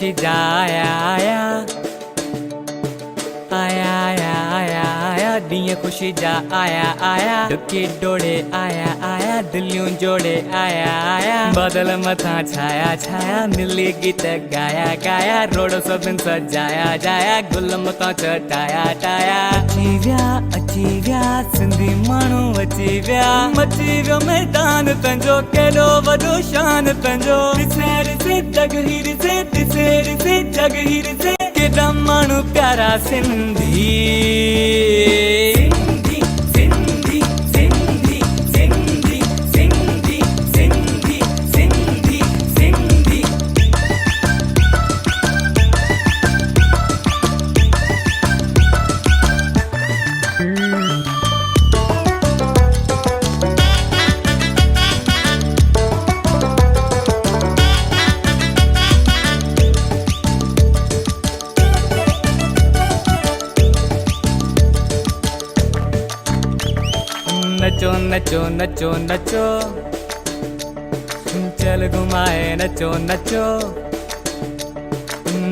खुशी जा आया आया आया आया आया आया दिया खुशी जा आया आया दुखी डोड़े आया आया दिलियों जोड़े आया आया बादल मथा छाया छाया नीली गीत गाया गाया रोड सबिन सजाया जाया गुल मथा चटाया टाया अची व्या सिंधी माण्हू अची व्या मची व्यो मैदान तंजो केॾो वॾो शान तंजो ॾिसे ॾिसे जग ही ॾिसे जग ही ॾिसे केॾा माण्हू प्यारा सिंधी सिंधी सिंधी सिंधी सिंधी सिंधी सिंधी सिंधी सिंधी नचो नचो नचो नचो चल घुमाए नचो नचो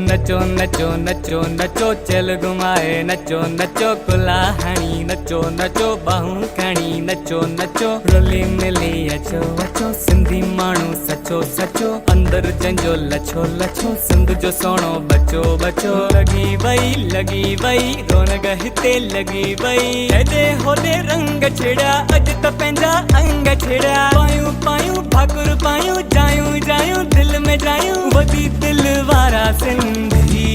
नचो नचो नचो नचो चल घुमाए नचो नचो कुला हणी नचो नचो बाहूं खणी नचो नचो रली मिली अचो अचो सिंधी माण्हू सचो सचो अंदर जंजो लछो लछो सिंध जो सोनो बचो बचो लगी वई रौनक हिते लगी वई हेॾे होॾे रंग छिड़ा अज त पंहिंजा अंग छिड़ा पायूं पायूं भाकुर पायूं जायूं जायूं दिल में जायूं वधी दिल वारा सिंधी